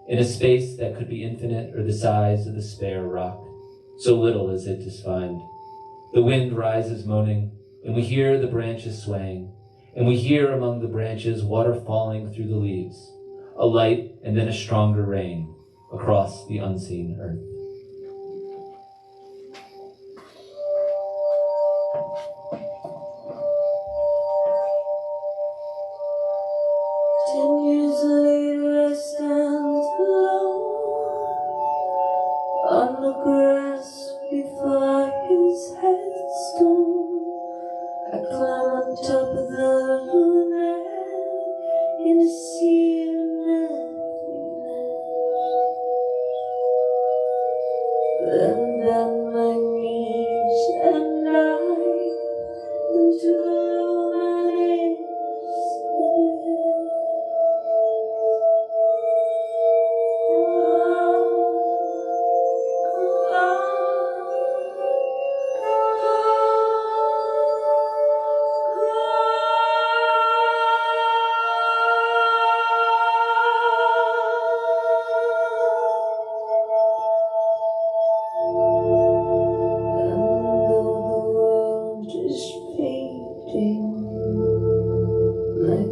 in a space that could be infinite or the size of the spare rock, so little is it defined. The wind rises moaning, and we hear the branches swaying, and we hear among the branches water falling through the leaves, a light and then a stronger rain across the unseen earth. On the grass before his headstone, I climb on top of the lunar in a sea of nothingness. Then bend my knees and dive into the luminous abyss.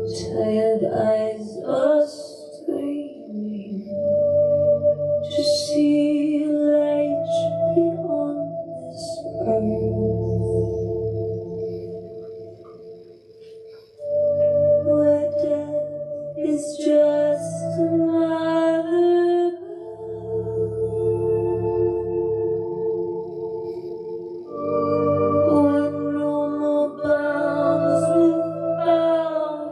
Tired eyes are straining to see light beyond this earth, where death is just another birth. When no more bounds will bound,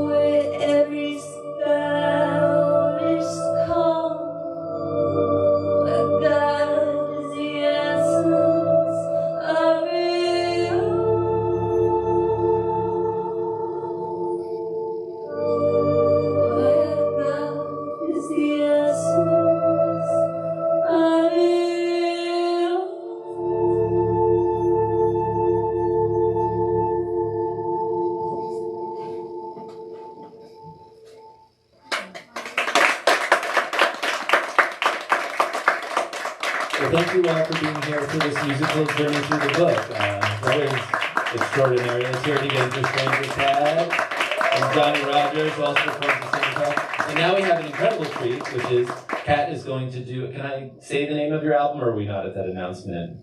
where every spell is calm, where God is the essence of it all, where God is the essence of it all. Well, thank you all for being here for this musical journey through the book. That is extraordinary. Let's hear it again for Stranger Cat and Johnny Rogers, who also performs the Cindertalk. And now we have an incredible treat, which is Kat is going to do. Can I say the name of your album, or are we not at that announcement?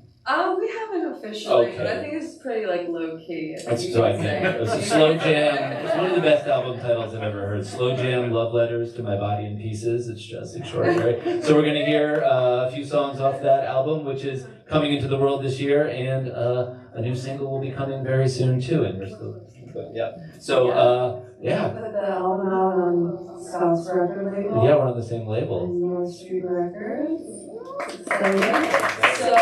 We haven't officially, but I Okay. think it's pretty low key. That's so I can. It's a slow jam. It's one of the best album titles I've ever heard. Slow jam, love letters to my body in pieces. It's just extraordinary. So we're going to hear a few songs off that album, which is coming into the world this year, and a new single will be coming very soon too. And we're still But yeah. So yeah. Put the album out on Scott's record label. Yeah, we're on the same label. North Street Records. So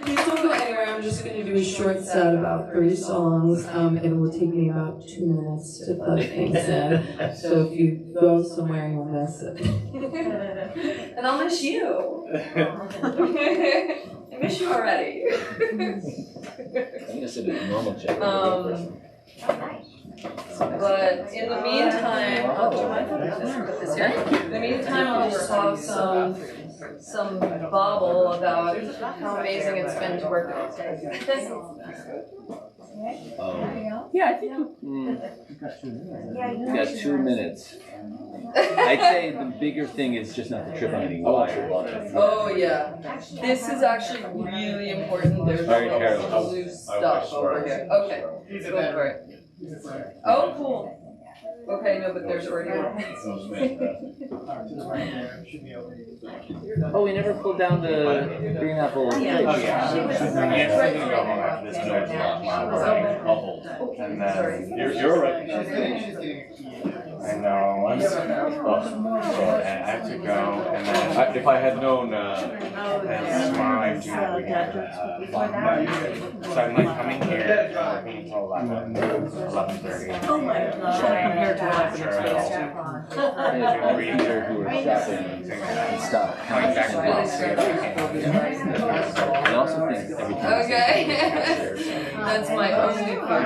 please don't go anywhere. I'm just going to do a short set, about 30 songs. It will take me about 2 minutes to plug things in. So if you go somewhere, you'll miss it. And I'll miss you. I miss you already. I guess it is normal check. But in the meantime, do you mind if I just put this here? In the meantime, I'll just talk some bobble about how amazing it's been to work with. Yeah, I think you got 2 minutes. I'd say the bigger thing is just not to trip on any wires. Oh yeah, this is actually really important. There's no loose stuff over here. Okay, go for it. Oh, cool. Okay, no, but there's already one. Oh, we never pulled down the green apple. You're right. I know. I'm so, I have to go, and then if I had known tomorrow I do that, so I'm like coming here, working until 11:30. Oh my god. Compared to what I've been Reading her who are shopping and stuff. coming back from I also think every time Okay, that's my only part.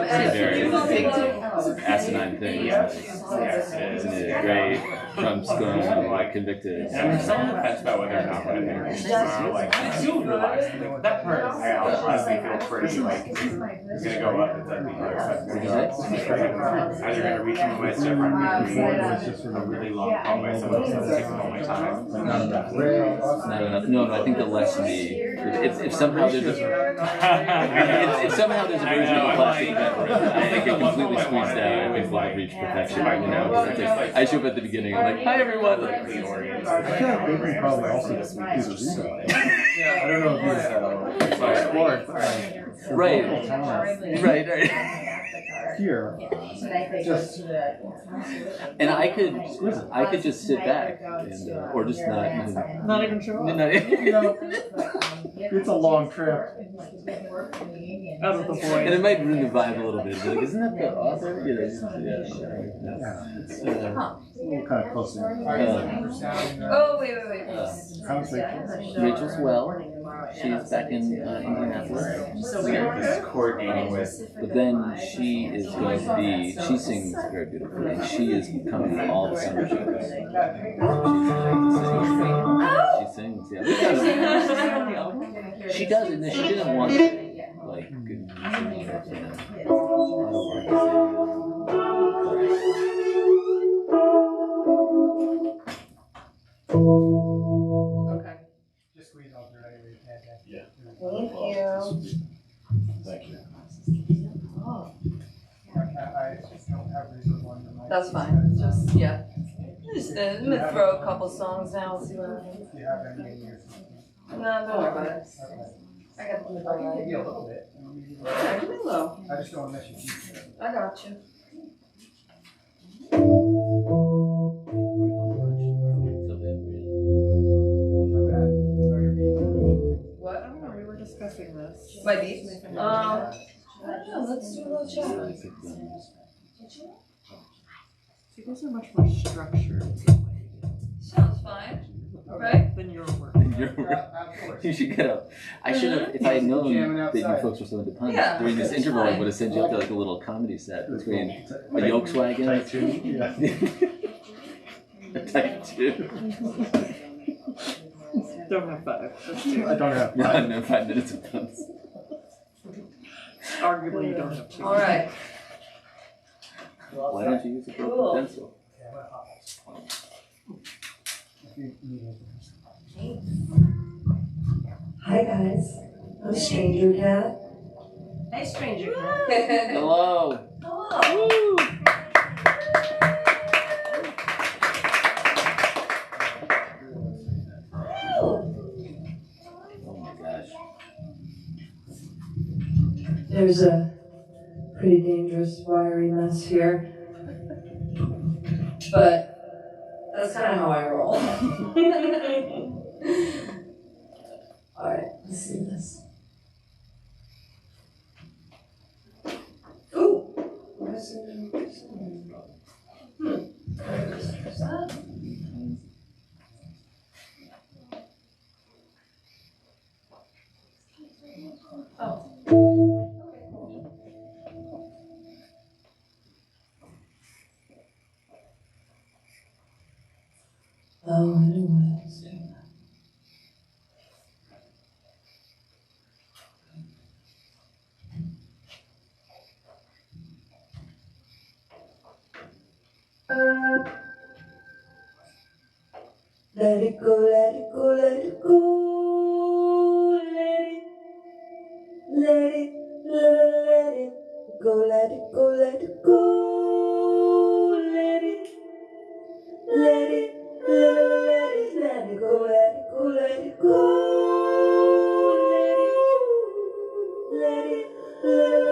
And if you do think asinine thing. Isn't it great? Trump's going like convicted. And I'm still on the fence about whether or not when they're like, it's so relaxing. That part, I honestly feel pretty like it's gonna go up. It's either gonna reach into my stuff or I'm gonna read it's just a really long call by someone else that's taking all my time. Not enough. Not enough. No, I think the less the if somehow there's a if somehow there's a version of a plastic pepper, I think it completely squeezed out. I think we'll reach perfection. You know, I show up at the beginning. I'm like, hi everyone. I feel like Bateman probably also does some pieces. I don't know if he's Right. Here, just and I could just sit back and or just not even show up. it's a long trip. Out of the void. And it might ruin the vibe a little bit. Like, isn't that the author? Yeah. It's, A little kind of close. oh wait. How's it? Rachel's well. She's back in Indianapolis. So we're coordinating with. But then she is going to be. She sings very beautifully. And she is coming to all the summer shows. She sings. Yeah. She does, and she didn't want to. Like, Okay. Just squeeze out the right way. Yeah. Thank you. Thank you. I don't have reason one. That's fine. Just yeah. Just I'm gonna throw a couple songs now. See what happens. Do you have any in your No, don't worry about it. I got the I can give you a little bit. Yeah, give me a little. I just don't miss you. I got you. What? I don't know, we were discussing this. My beat? I don't know, let's do a little chat. You guys are much more structured Sounds fine. Right? than your work. You should get up. I should have, if I had known that you folks were so into puns during this interval, I would have sent you up to like a little comedy set between a Volkswagen. Type 2. Yeah. Type 2. Don't have 5. That's 2. I don't have. No, 5 minutes of puns. Arguably, you don't have 2. All right. Why don't you use a broken Cool. pencil? Hi guys, I'm Stranger Cat. Hey, Stranger Cat. Hello. Hello. Oh my gosh. There's a pretty dangerous, wiry mess here. But that's kind of how I roll. Alright, let's see this. Ooh! Where's it? There's that. Oh. Oh, anyway, let's do that. Let it go, let it go, let it go. Let it go, let it go, let it go. Let it go, let it go, let it go. Let it go,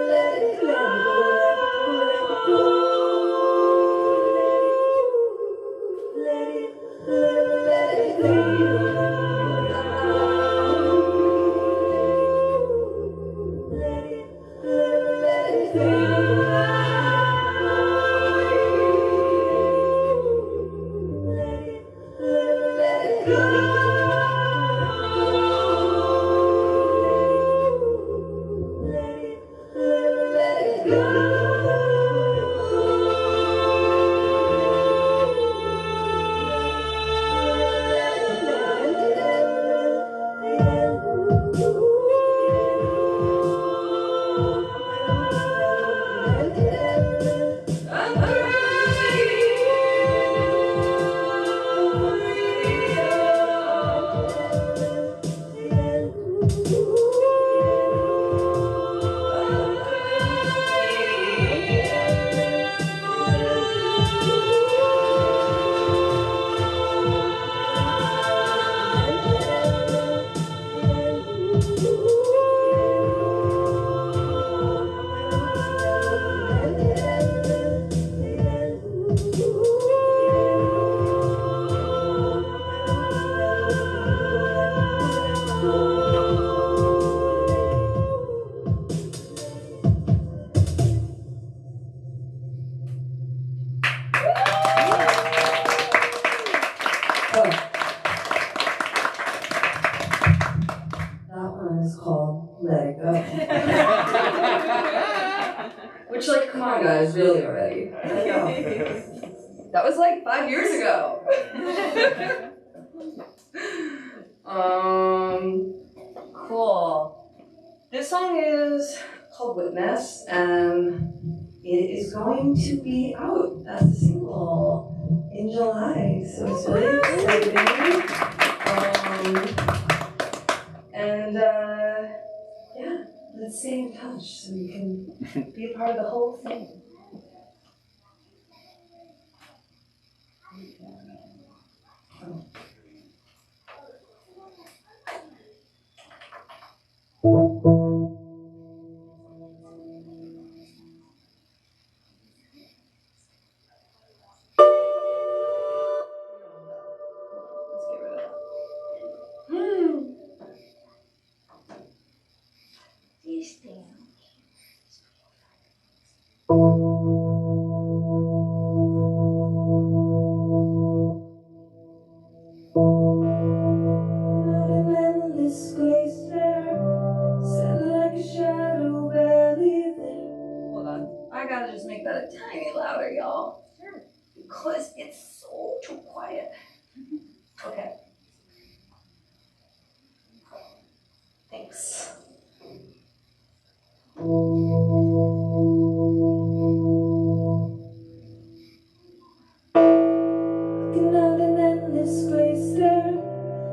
let it go, let it go. That one is called Let It Go. Which, like, come on, guys, really already. Let it go. That was like 5 years ago. Cool. This song is called Witness, and it is going to be out as a single in July, so it's really exciting. Yeah, let's stay in touch so we can be a part of the whole thing. Let's get rid of that. Not an endless glacier, set like a shadow barely there. Hold on, I gotta just make that a tiny louder, y'all. Sure. Because it's so too quiet. Okay. Thanks. Looking out an endless glacier,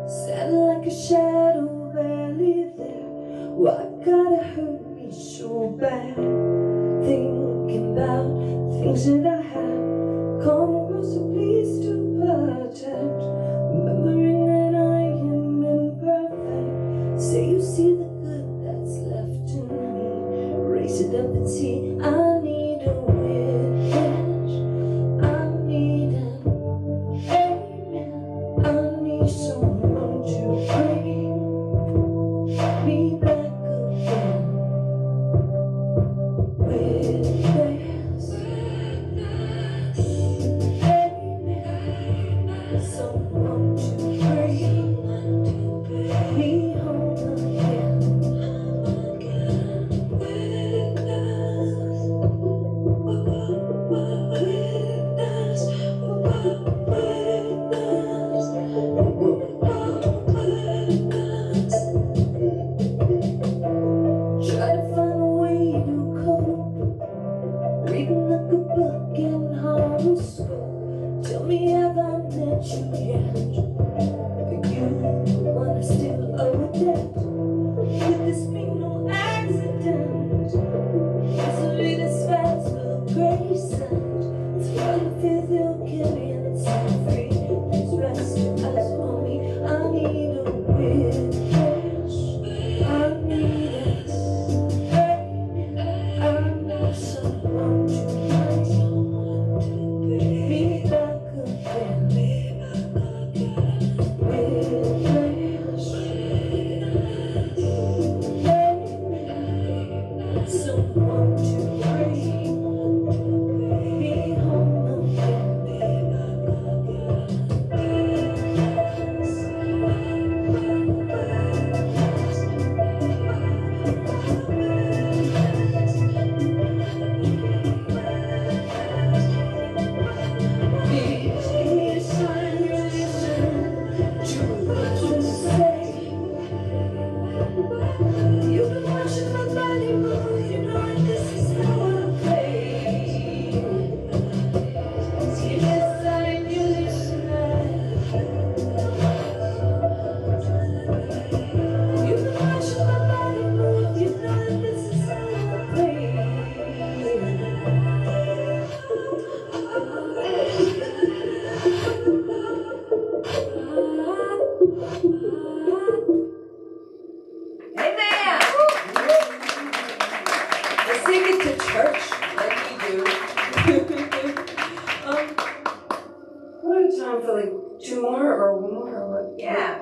set like a shadow barely there. What gotta hurt me so bad? Thinking about things that I had come across so pleased to protect. Remembering that I am imperfect. Say you see the good that's left in me. Raise it up and see I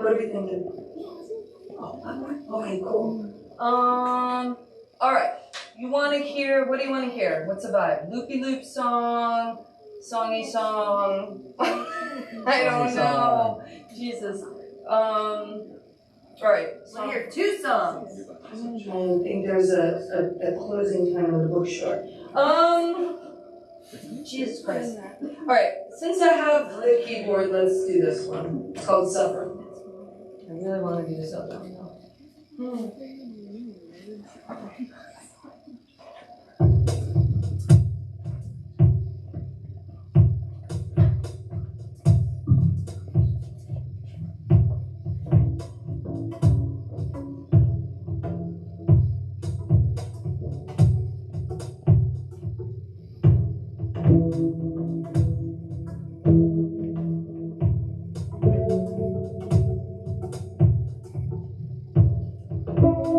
What are we thinking? Okay, cool. All right. You want to hear? What do you want to hear? What's the vibe? Loopy loop song, songy song. I don't know. Jesus. All right. I hear 2 songs. I think there's a closing time of the book short. Jesus Christ. All right. Since I have the keyboard, let's do this one. It's called Suffer. I really want to do this Suffer.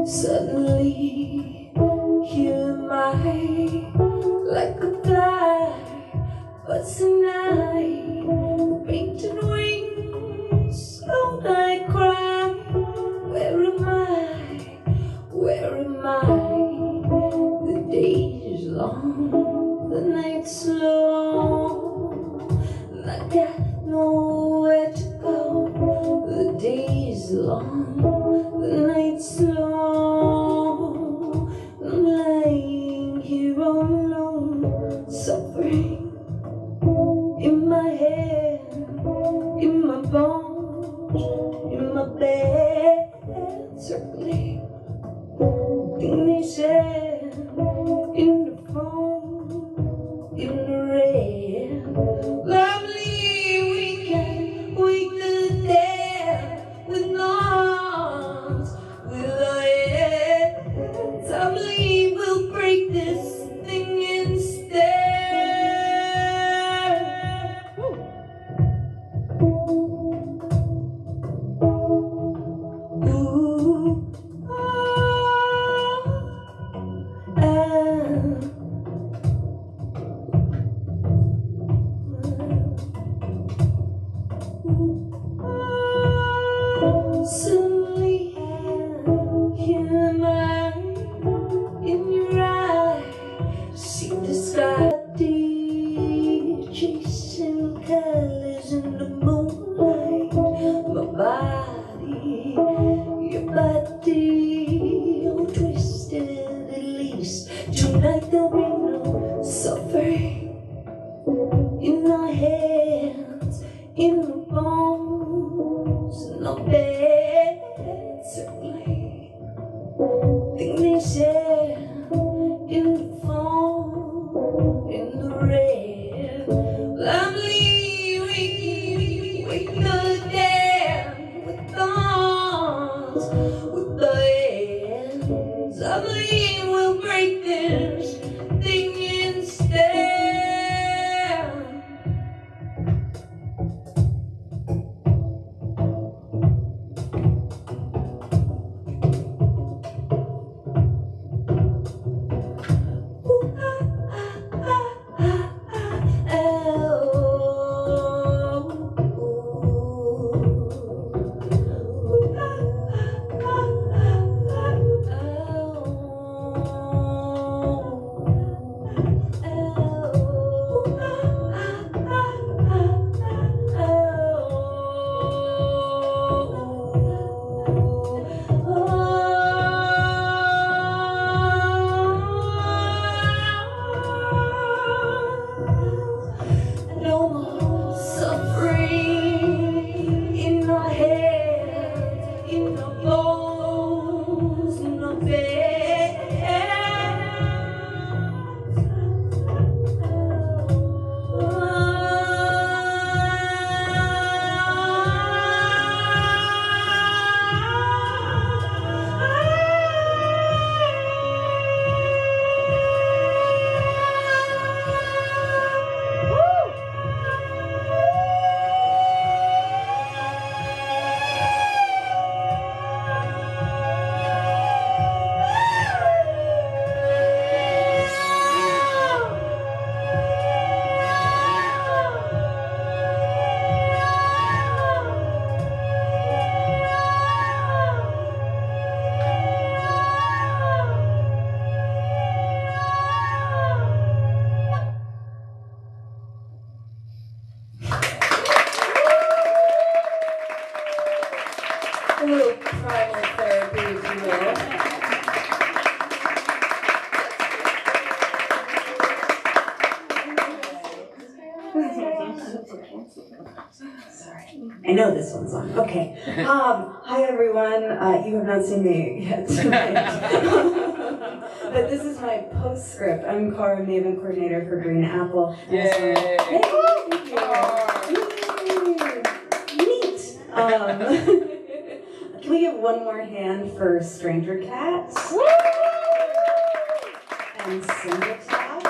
Suddenly, here am I, like a fly, but tonight, painted wings, don't I cry? Where am I? Where am I? The day is long, the night's long, and I got nowhere to go. The day is long, the night's long, I'm lying here all alone, suffering in my head, in my bones, in my bed, circling thing they said in the phone, in the red. Lovely weekend, wake the dead with arms, with our heads. I believe we'll break this thing instead. Ooh, suddenly, here am I, in your eye, see the sky deep, chasing colors in the moonlight. My body, your body, all twisted. At least tonight there'll be no suffering in our hands, in the bones, in our beds, certainly. Think they said in the phone, in the red. Lovely, wake the dead with arms, with the hands. I believe we'll break this thing instead. A little primal therapy, if you will. Sorry. I know this one's on. Okay. Hi everyone. You have not seen me yet tonight. But this is my postscript. I'm Cara Maven, coordinator for Green Apple. Yay! Thank you. Neat. Can we give one more hand for Stranger Cat? And Cindertalk?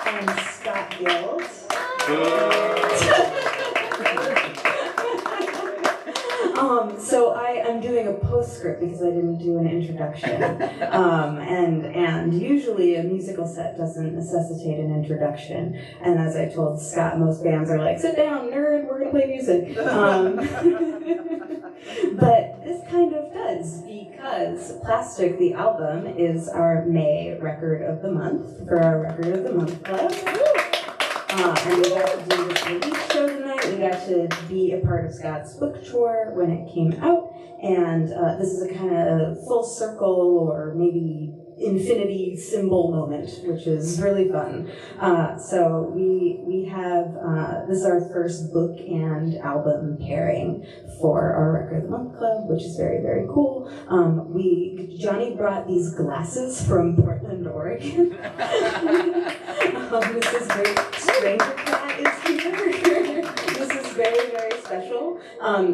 And Scott Guild? So I'm doing a postscript because I didn't do an introduction. And usually a musical set doesn't necessitate an introduction. And as I told Scott, most bands are like, sit down, nerd, we're gonna play music. But this kind of does, because Plastic, the album, is our May record of the month for our Record of the Month Club. And we got to do this release show tonight. We got to be a part of Scott's book tour when it came out. And this is a kind of full circle or maybe infinity symbol moment, which is really fun. So we have, this is our first book and album pairing for our Record of the Month Club, which is very, very cool. Johnny brought these glasses from Portland, Oregon. This is great. Stranger Cat is here. This is very, very special.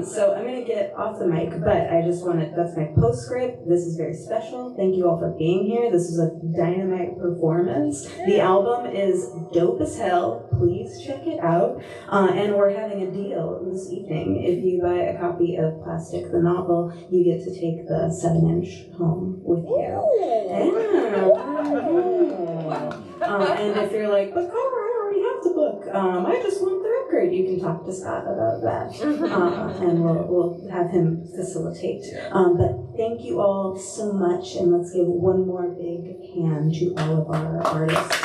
So I'm going to get off the mic, but I just want to, that's my postscript. This is very special. Thank you all for being here. This is a dynamite performance. The album is dope as hell. Please check it out. And we're having a deal this evening. If you buy a copy of Plastic, the novel, you get to take the 7-inch home with you. And if you're like, but Cara, I already have the book. I just want the record. You can talk to Scott about that, and we'll have him facilitate. But thank you all so much, and let's give one more big hand to all of our artists.